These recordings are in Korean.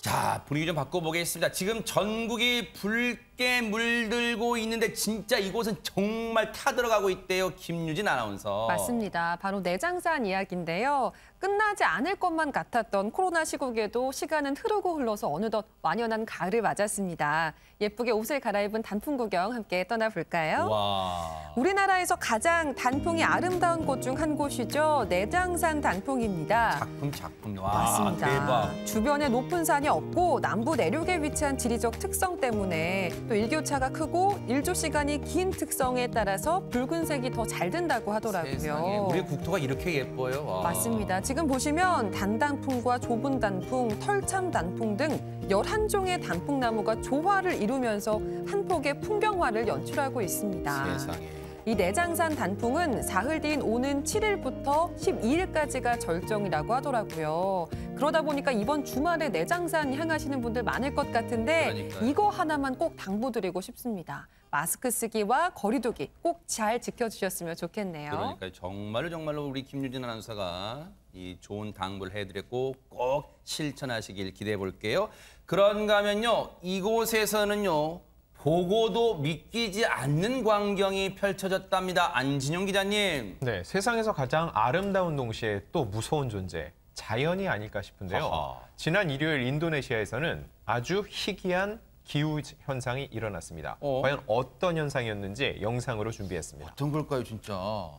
자, 분위기 좀 바꿔보겠습니다. 지금 전국이 붉게 물들고 있는데 진짜 이곳은 정말 타들어가고 있대요. 김유진 아나운서. 맞습니다. 바로 내장산 이야기인데요. 끝나지 않을 것만 같았던 코로나 시국에도 시간은 흐르고 흘러서 어느덧 완연한 가을을 맞았습니다. 예쁘게 옷을 갈아입은 단풍 구경 함께 떠나볼까요? 와. 우리나라에서 가장 단풍이 아름다운 곳 중 한 곳이죠. 내장산 단풍입니다. 작품. 와, 맞습니다. 대박. 주변에 높은 산이 없고 남부 내륙에 위치한 지리적 특성 때문에 또 일교차가 크고 일조 시간이 긴 특성에 따라서 붉은색이 더 잘 든다고 하더라고요. 세상에, 우리 국토가 이렇게 예뻐요. 와. 맞습니다. 지금 보시면 단단풍과 좁은 단풍, 털참 단풍 등 11종의 단풍나무가 조화를 이루면서 한 폭의 풍경화를 연출하고 있습니다. 세상에. 이 내장산 단풍은 사흘 뒤인 오는 7일부터 12일까지가 절정이라고 하더라고요. 그러다 보니까 이번 주말에 내장산 향하시는 분들 많을 것 같은데 그러니까요. 이거 하나만 꼭 당부드리고 싶습니다. 마스크 쓰기와 거리 두기 꼭 잘 지켜주셨으면 좋겠네요. 그러니까 정말로 우리 김유진 아나운서가 이 좋은 당부를 해드렸고 꼭 실천하시길 기대해 볼게요. 그런가 하면요, 이곳에서는요, 보고도 믿기지 않는 광경이 펼쳐졌답니다. 안진용 기자님. 네, 세상에서 가장 아름다운 동시에 또 무서운 존재, 자연이 아닐까 싶은데요. 하하. 지난 일요일 인도네시아에서는 아주 희귀한 기후 현상이 일어났습니다. 과연 어떤 현상이었는지 영상으로 준비했습니다. 어떤 걸까요, 진짜?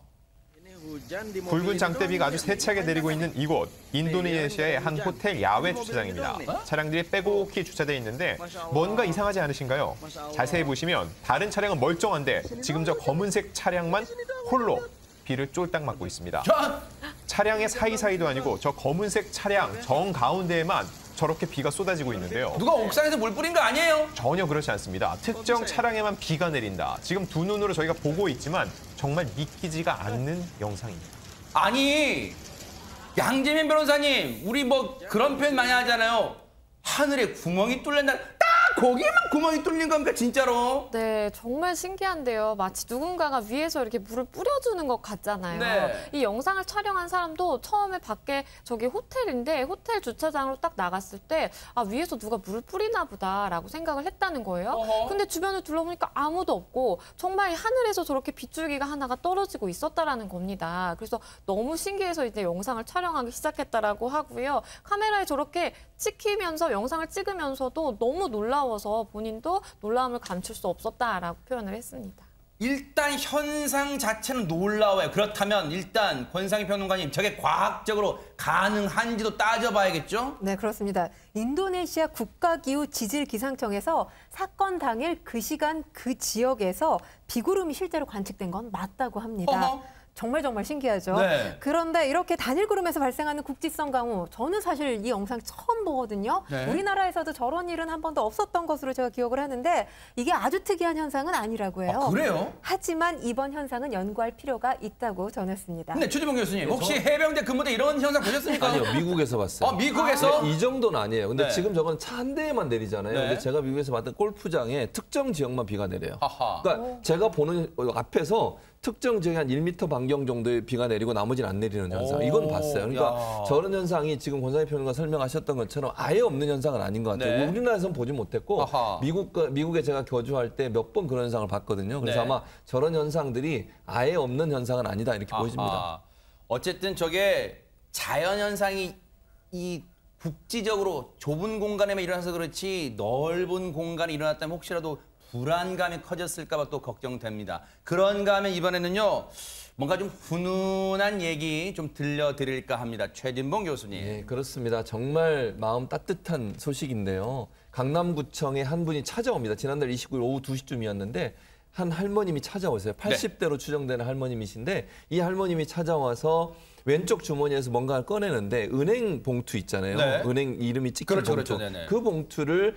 붉은 장대비가 아주 세차게 내리고 있는 이곳, 인도네시아의 한 호텔 야외 주차장입니다. 차량들이 빼곡히 주차되어 있는데 뭔가 이상하지 않으신가요? 자세히 보시면 다른 차량은 멀쩡한데 지금 저 검은색 차량만 홀로 비를 쫄딱 맞고 있습니다. 차량의 사이사이도 아니고 저 검은색 차량 정가운데에만 저렇게 비가 쏟아지고 있는데요. 누가 옥상에서 물 뿌린 거 아니에요? 전혀 그렇지 않습니다. 특정 차량에만 비가 내린다. 지금 두 눈으로 저희가 보고 있지만 정말 믿기지가 않는 영상입니다. 아니, 양재민 변호사님, 우리 뭐 그런 표현 많이 하잖아요. 하늘에 구멍이 뚫린다. 딱 거기에만 구멍이 뚫린 겁니까, 진짜로? 네, 정말 신기한데요. 마치 누군가가 위에서 이렇게 물을 뿌려주는 것 같잖아요. 네. 이 영상을 촬영한 사람도 처음에 밖에 저기 호텔인데 호텔 주차장으로 딱 나갔을 때 아, 위에서 누가 물을 뿌리나 보다라고 생각을 했다는 거예요. 어허. 근데 주변을 둘러보니까 아무도 없고 정말 하늘에서 저렇게 빗줄기가 하나가 떨어지고 있었다라는 겁니다. 그래서 너무 신기해서 이제 영상을 촬영하기 시작했다라고 하고요. 카메라에 저렇게 찍히면서 영상을 찍으면서도 너무 놀라워서 본인도 놀라움을 감출 수 없었다라고 표현을 했습니다. 일단 현상 자체는 놀라워요. 그렇다면 일단 권상희 평론가님, 저게 과학적으로 가능한지도 따져봐야겠죠? 네, 그렇습니다. 인도네시아 국가기후지질기상청에서 사건 당일 그 시간 그 지역에서 비구름이 실제로 관측된 건 맞다고 합니다. 어허. 정말 신기하죠. 네. 그런데 이렇게 단일구름에서 발생하는 국지성 강우, 저는 사실 이 영상 처음 보거든요. 네. 우리나라에서도 저런 일은 한 번도 없었던 것으로 제가 기억을 하는데 이게 아주 특이한 현상은 아니라고 해요. 아, 그래요? 하지만 이번 현상은 연구할 필요가 있다고 전했습니다. 근데 최지봉 교수님, 혹시 해병대 근무 때 이런 현상 보셨습니까? 아니요, 미국에서 봤어요. 미국에서? 이 정도는 아니에요. 근데 네. 지금 저건 차 한 대에만 내리잖아요. 네. 근데 제가 미국에서 봤던 골프장에 특정 지역만 비가 내려요. 하하. 그러니까 제가 보는 앞에서 특정 지역에 한 1m 반경 정도의 비가 내리고 나머지는 안 내리는 현상. 이건 봤어요. 그러니까 야. 저런 현상이 지금 권상희 평론가 설명하셨던 것처럼 아예 없는 현상은 아닌 것 같아요. 네. 우리나라에서는 보지 못했고 아하. 미국에 제가 거주할 때 몇 번 그런 현상을 봤거든요. 그래서 네. 아마 저런 현상들이 아예 없는 현상은 아니다 이렇게 보여집니다. 아하. 어쨌든 저게 자연현상이 이 국지적으로 좁은 공간에만 일어나서 그렇지 넓은 공간에 일어났다면 혹시라도 불안감이 커졌을까 봐 또 걱정됩니다. 그런가 하면 이번에는요, 뭔가 좀 훈훈한 얘기 좀 들려드릴까 합니다. 최진봉 교수님. 네, 그렇습니다. 정말 마음 따뜻한 소식인데요. 강남구청에 한 분이 찾아옵니다. 지난달 29일 오후 2시쯤이었는데 한 할머님이 찾아오세요. 80대로 추정되는 할머님이신데 이 할머님이 찾아와서 왼쪽 주머니에서 뭔가를 꺼내는데 은행 봉투 있잖아요. 네. 은행 이름이 찍힌 그렇죠, 봉투. 그렇죠. 네네. 그 봉투를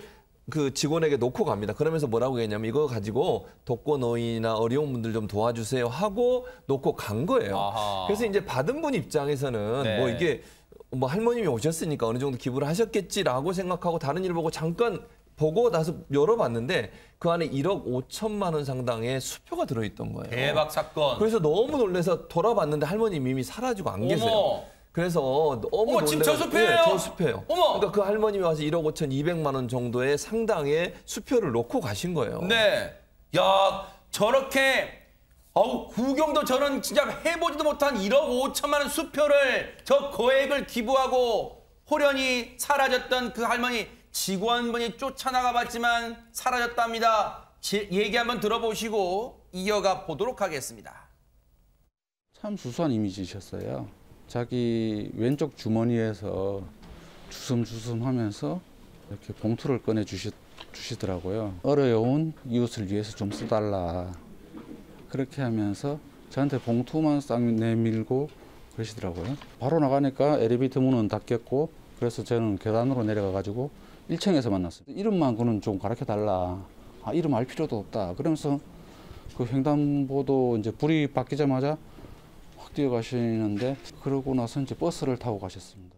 그 직원에게 놓고 갑니다. 그러면서 뭐라고 했냐면 이거 가지고 독거노인이나 어려운 분들 좀 도와주세요 하고 놓고 간 거예요. 아하. 그래서 이제 받은 분 입장에서는 네. 뭐 이게 뭐 할머님이 오셨으니까 어느 정도 기부를 하셨겠지라고 생각하고 다른 일 보고 잠깐 보고 나서 열어봤는데 그 안에 1억 5천만 원 상당의 수표가 들어있던 거예요. 대박 사건. 그래서 너무 놀라서 돌아봤는데 할머님 이미 사라지고 안 계세요. 어머. 그래서 너무 지금 저수표예요? 네, 저수표예요. 어머! 그러니까 그 할머님이 와서 1억 5,200만 원 정도의 상당의 수표를 놓고 가신 거예요. 네. 야, 저렇게 구경도 저는 진짜 해보지도 못한 1억 5천만 원 수표를 저 거액을 기부하고 호련히 사라졌던 그 할머니 직원분이 쫓아나가 봤지만 사라졌답니다. 얘기 한번 들어보시고 이어가 보도록 하겠습니다. 참 수수한 이미지셨어요. 자기 왼쪽 주머니에서 주섬주섬 하면서 이렇게 봉투를 꺼내 주시더라고요. 어려운 이웃을 위해서 좀 써달라. 그렇게 하면서 저한테 봉투만 싹 내밀고 그러시더라고요. 바로 나가니까 엘리베이터 문은 닫혔고 그래서 저는 계단으로 내려가가지고 1층에서 만났어요. 이름만 그는 좀 가르쳐달라. 이름 알 필요도 없다. 그러면서 그 횡단보도 이제 불이 바뀌자마자 확 뛰어가시는데 그러고 나서 이제 버스를 타고 가셨습니다.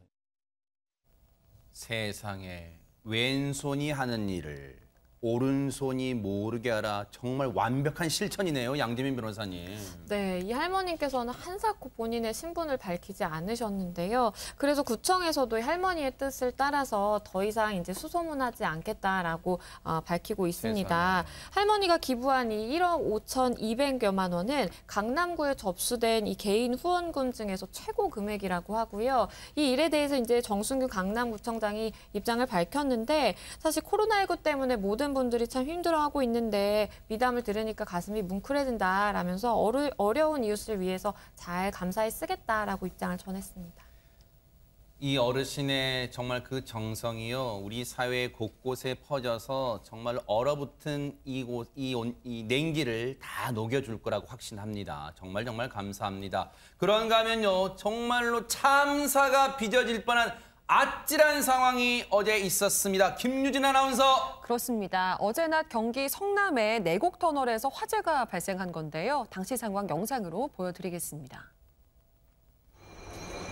세상에 왼손이 하는 일을 오른손이 모르게 하라. 정말 완벽한 실천이네요. 양재민 변호사님. 네, 이 할머님께서는 한사코 본인의 신분을 밝히지 않으셨는데요. 그래서 구청에서도 이 할머니의 뜻을 따라서 더 이상 이제 수소문하지 않겠다라고 밝히고 있습니다. 세상에. 할머니가 기부한 이 1억 5,200여만 원은 강남구에 접수된 이 개인 후원금 중에서 최고 금액이라고 하고요. 이 일에 대해서 이제 정순규 강남구청장이 입장을 밝혔는데 사실 코로나19 때문에 모든 분들이 참 힘들어하고 있는데 미담을 들으니까 가슴이 뭉클해진다라면서 어려운 이웃을 위해서 잘 감사히 쓰겠다라고 입장을 전했습니다. 이 어르신의 정말 그 정성이요. 우리 사회 곳곳에 퍼져서 정말 얼어붙은 이 냉기를 다 녹여줄 거라고 확신합니다. 정말 감사합니다. 그런가 하면요. 정말로 참사가 빚어질 뻔한 아찔한 상황이 어제 있었습니다. 김유진 아나운서. 그렇습니다. 어제 낮 경기 성남의 내곡터널에서 화재가 발생한 건데요. 당시 상황 영상으로 보여드리겠습니다.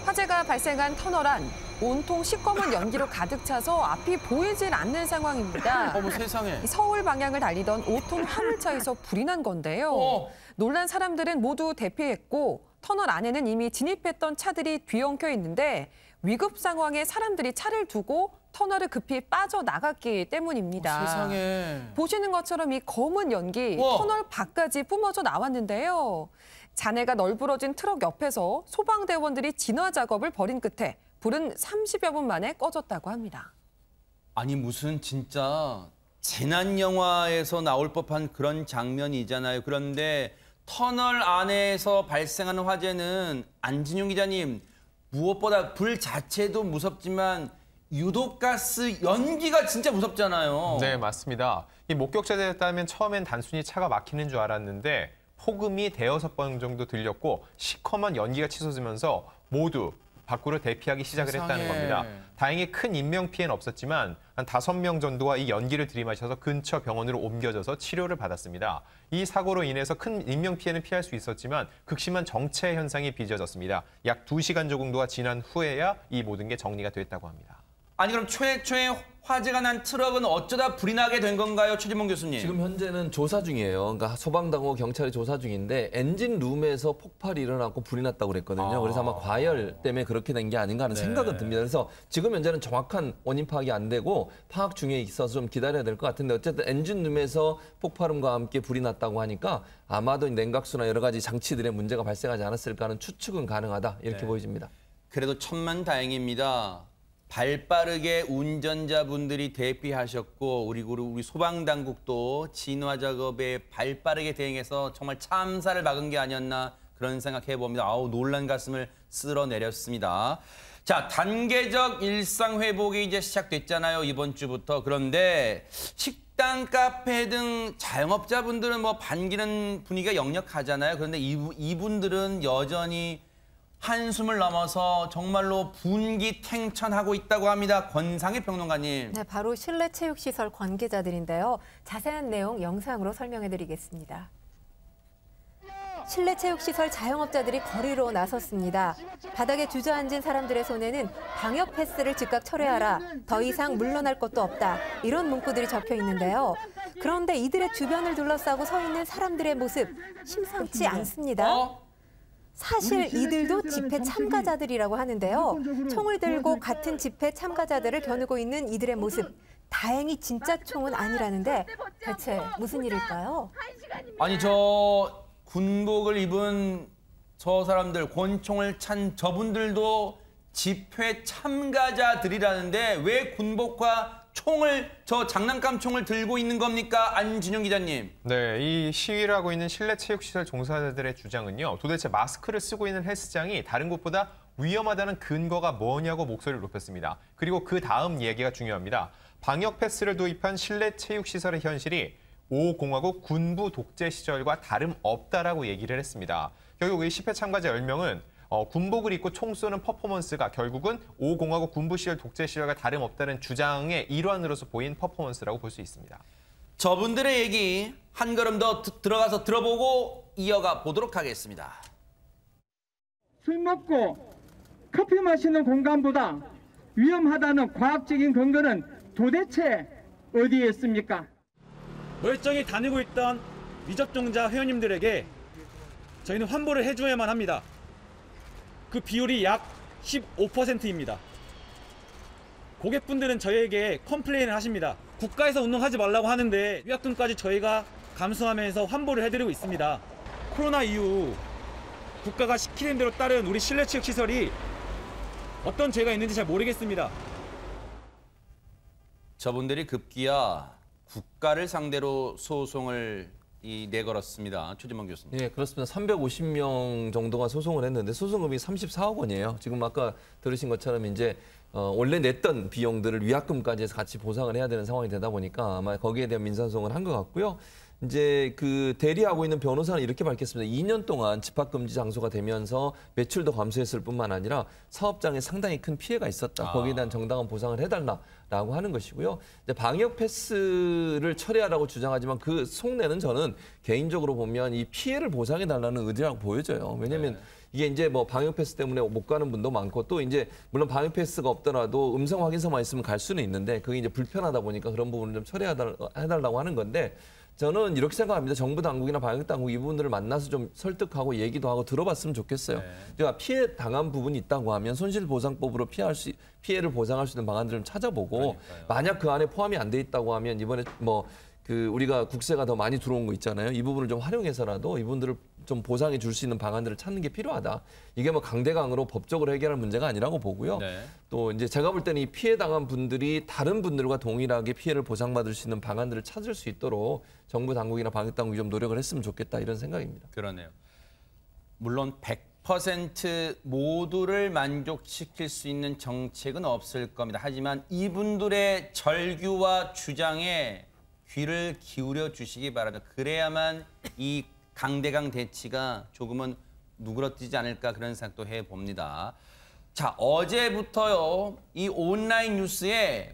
화재가 발생한 터널 안 온통 시꺼먼 연기로 가득 차서 앞이 보이질 않는 상황입니다. 어머 세상에. 서울 방향을 달리던 5톤 화물차에서 불이 난 건데요. 놀란 사람들은 모두 대피했고 터널 안에는 이미 진입했던 차들이 뒤엉켜 있는데 위급 상황에 사람들이 차를 두고 터널을 급히 빠져나갔기 때문입니다. 세상에. 보시는 것처럼 이 검은 연기 터널 밖까지 뿜어져 나왔는데요. 잔해가 널브러진 트럭 옆에서 소방대원들이 진화 작업을 벌인 끝에 불은 30여 분 만에 꺼졌다고 합니다. 아니 무슨 진짜 재난 영화에서 나올 법한 그런 장면이잖아요. 그런데 터널 안에서 발생하는 화재는 안진용 기자님 무엇보다 불 자체도 무섭지만 유독가스 연기가 진짜 무섭잖아요. 네, 맞습니다. 이 목격자들에 따르면 처음엔 단순히 차가 막히는 줄 알았는데 폭음이 대여섯 번 정도 들렸고 시커먼 연기가 치솟으면서 모두 밖으로 대피하기 시작을 했다는 겁니다. 다행히 큰 인명피해는 없었지만 한 5명 정도가 이 연기를 들이마셔서 근처 병원으로 옮겨져서 치료를 받았습니다. 이 사고로 인해서 큰 인명피해는 피할 수 있었지만 극심한 정체 현상이 빚어졌습니다. 약 2시간 정도가 지난 후에야 이 모든 게 정리가 됐다고 합니다. 아니 그럼 최초에 화재가 난 트럭은 어쩌다 불이 나게 된 건가요, 최진봉 교수님? 지금 현재는 조사 중이에요. 그러니까 소방당하고 경찰이 조사 중인데 엔진룸에서 폭발이 일어났고 불이 났다고 그랬거든요. 그래서 아마 과열 때문에 그렇게 된 게 아닌가 하는 생각은 듭니다. 그래서 지금 현재는 정확한 원인 파악이 안 되고 파악 중에 있어서 좀 기다려야 될 것 같은데 어쨌든 엔진룸에서 폭발음과 함께 불이 났다고 하니까 아마도 냉각수나 여러 가지 장치들의 문제가 발생하지 않았을까 하는 추측은 가능하다 이렇게 보여집니다. 그래도 천만다행입니다. 발빠르게 운전자분들이 대피하셨고 우리 소방당국도 진화 작업에 발빠르게 대응해서 정말 참사를 막은 게 아니었나 그런 생각해 봅니다. 놀란 가슴을 쓸어내렸습니다. 자, 단계적 일상 회복이 이제 시작됐잖아요. 이번 주부터. 그런데 식당, 카페 등 자영업자분들은 뭐 반기는 분위기가 역력하잖아요. 그런데 이분들은 여전히 한숨을 넘어서 정말로 분기탱천하고 있다고 합니다. 권상희 평론가님. 네, 바로 실내체육시설 관계자들인데요. 자세한 내용 영상으로 설명해드리겠습니다. 실내체육시설 자영업자들이 거리로 나섰습니다. 바닥에 주저앉은 사람들의 손에는 방역 패스를 즉각 철회하라, 더 이상 물러날 것도 없다, 이런 문구들이 적혀 있는데요. 그런데 이들의 주변을 둘러싸고 서 있는 사람들의 모습 심상치 않습니다. 사실 이들도 집회 참가자들이라고 하는데요. 총을 들고 같은 집회 참가자들을 겨누고 있는 이들의 모습. 다행히 진짜 총은 아니라는데 대체 무슨 일일까요? 아니 저 군복을 입은 저 사람들, 권총을 찬 저분들도 집회 참가자들이라는데 왜 군복과 총을, 저 장난감 총을 들고 있는 겁니까? 안준영 기자님. 네, 이 시위를 하고 있는 실내 체육시설 종사자들의 주장은요. 도대체 마스크를 쓰고 있는 헬스장이 다른 곳보다 위험하다는 근거가 뭐냐고 목소리를 높였습니다. 그리고 그 다음 얘기가 중요합니다. 방역 패스를 도입한 실내 체육시설의 현실이 5공화국 군부 독재 시절과 다름없다라고 얘기를 했습니다. 결국 이 집회 참가자 10명은 군복을 입고 총 쏘는 퍼포먼스가 결국은 5공화국 군부 시절 독재 시절과 다름없다는 주장의 일환으로서 보인 퍼포먼스라고 볼 수 있습니다. 저분들의 얘기 한 걸음 더 들어가서 들어보고 이어가 보도록 하겠습니다. 술 먹고 커피 마시는 공간보다 위험하다는 과학적인 근거는 도대체 어디에 있습니까? 멀쩡히 다니고 있던 미접종자 회원님들에게 저희는 환불을 해줘야만 합니다. 그 비율이 약 15%입니다. 고객분들은 저희에게 컴플레인을 하십니다. 국가에서 운동하지 말라고 하는데 위약금까지 저희가 감수하면서 환불을 해드리고 있습니다. 코로나 이후 국가가 시키는 대로 따른 우리 실내 체육 시설이 어떤 죄가 있는지 잘 모르겠습니다. 저분들이 급기야 국가를 상대로 소송을 내걸었습니다. 최진범 교수님. 네, 그렇습니다. 350명 정도가 소송을 했는데 소송금이 34억 원이에요. 지금 아까 들으신 것처럼 이제 원래 냈던 비용들을 위약금까지 해서 같이 보상을 해야 되는 상황이 되다 보니까 아마 거기에 대한 민사소송을 한 것 같고요. 이제 그 대리하고 있는 변호사는 이렇게 밝혔습니다. 2년 동안 집합금지 장소가 되면서 매출도 감소했을 뿐만 아니라 사업장에 상당히 큰 피해가 있었다. 거기에 대한 정당한 보상을 해달라라고 하는 것이고요. 이제 방역 패스를 철회하라고 주장하지만 그 속내는 저는 개인적으로 보면 이 피해를 보상해달라는 의지라고 보여져요. 왜냐하면 이게 이제 뭐 방역 패스 때문에 못 가는 분도 많고 또 이제 물론 방역 패스가 없더라도 음성 확인서만 있으면 갈 수는 있는데 그게 이제 불편하다 보니까 그런 부분을 좀 철회해달라고 하는 건데 저는 이렇게 생각합니다. 정부 당국이나 방역 당국 이 부분들을 만나서 좀 설득하고 얘기도 하고 들어봤으면 좋겠어요. 제가 피해 당한 부분이 있다고 하면 손실보상법으로 피해를 보상할 수 있는 방안들을 좀 찾아보고 그러니까요. 만약 그 안에 포함이 안 돼 있다고 하면 이번에 우리가 국세가 더 많이 들어온 거 있잖아요. 이 부분을 좀 활용해서라도 이분들을 좀 보상해 줄 수 있는 방안들을 찾는 게 필요하다. 이게 뭐 강대강으로 법적으로 해결할 문제가 아니라고 보고요. 네. 또 이제 제가 볼 때는 이 피해 당한 분들이 다른 분들과 동일하게 피해를 보상받을 수 있는 방안들을 찾을 수 있도록 정부 당국이나 방역 당국이 좀 노력을 했으면 좋겠다 이런 생각입니다. 그러네요. 물론 100% 모두를 만족시킬 수 있는 정책은 없을 겁니다. 하지만 이분들의 절규와 주장에 귀를 기울여 주시기 바랍니다. 그래야만 이 강대강 대치가 조금은 누그러뜨리지 않을까 그런 생각도 해봅니다. 자, 어제부터요. 이 온라인상에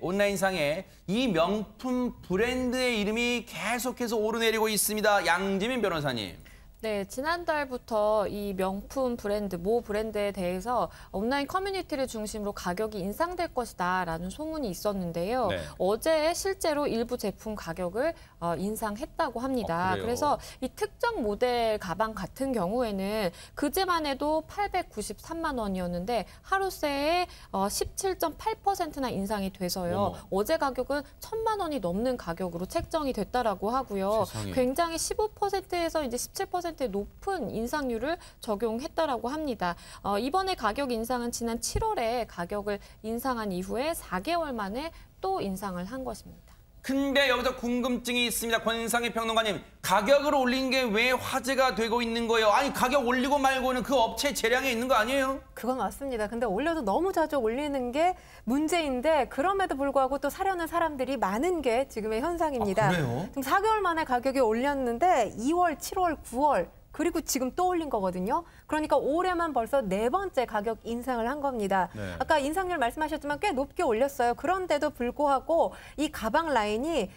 이 명품 브랜드의 이름이 계속해서 오르내리고 있습니다. 양지민 변호사님. 네, 지난달부터 이 명품 브랜드, 모 브랜드에 대해서 온라인 커뮤니티를 중심으로 가격이 인상될 것이다라는 소문이 있었는데요. 네. 어제 실제로 일부 제품 가격을 인상했다고 합니다. 그래서 이 특정 모델 가방 같은 경우에는 그제만 해도 893만 원이었는데 하루 새에 17.8%나 인상이 돼서요. 어제 가격은 1,000만 원이 넘는 가격으로 책정이 됐다라고 하고요. 세상에. 굉장히 15%에서 이제 17%의 높은 인상률을 적용했다라고 합니다. 이번에 가격 인상은 지난 7월에 가격을 인상한 이후에 4개월 만에 또 인상을 한 것입니다. 근데 여기서 궁금증이 있습니다. 권상희 평론가님, 가격을 올린 게 왜 화제가 되고 있는 거예요? 아니, 가격 올리고 말고는 그 업체 재량에 있는 거 아니에요? 그건 맞습니다. 근데 올려도 너무 자주 올리는 게 문제인데 그럼에도 불구하고 또 사려는 사람들이 많은 게 지금의 현상입니다. 그래요? 지금 4개월 만에 가격이 올렸는데 2월, 7월, 9월 그리고 지금 또 올린 거거든요. 그러니까 올해만 벌써 4번째 가격 인상을 한 겁니다. 네. 아까 인상률 말씀하셨지만 꽤 높게 올렸어요. 그런데도 불구하고 이 가방 라인이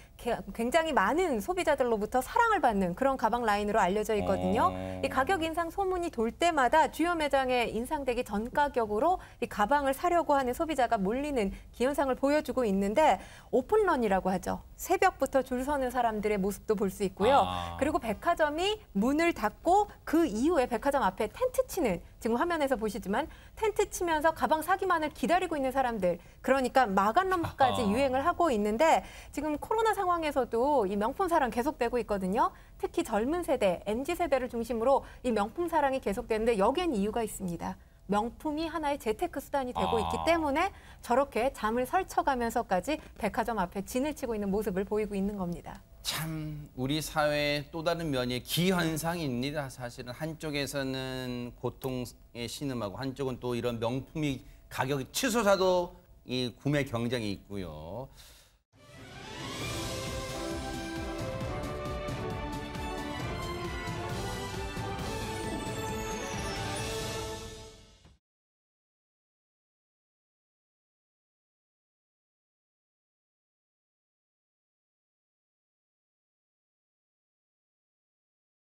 굉장히 많은 소비자들로부터 사랑을 받는 그런 가방 라인으로 알려져 있거든요. 이 가격 인상 소문이 돌 때마다 주요 매장에 인상되기 전 가격으로 이 가방을 사려고 하는 소비자가 몰리는 기현상을 보여주고 있는데 오픈런이라고 하죠. 새벽부터 줄 서는 사람들의 모습도 볼 수 있고요. 그리고 백화점이 문을 닫고 그리고 그 이후에 백화점 앞에 텐트 치는, 지금 화면에서 보시지만 텐트 치면서 가방 사기만을 기다리고 있는 사람들, 그러니까 마감럼까지 유행을 하고 있는데 지금 코로나 상황에서도 이 명품 사랑 계속되고 있거든요. 특히 젊은 세대, MZ세대를 중심으로 이 명품 사랑이 계속되는데 여기엔 이유가 있습니다. 명품이 하나의 재테크 수단이 되고 있기 때문에 저렇게 잠을 설쳐가면서까지 백화점 앞에 진을 치고 있는 모습을 보이고 있는 겁니다. 참 우리 사회의 또 다른 면이 기현상입니다. 사실은 한쪽에서는 고통에 신음하고 한쪽은 또 이런 명품이 가격이 치솟아도 이 구매 경쟁이 있고요.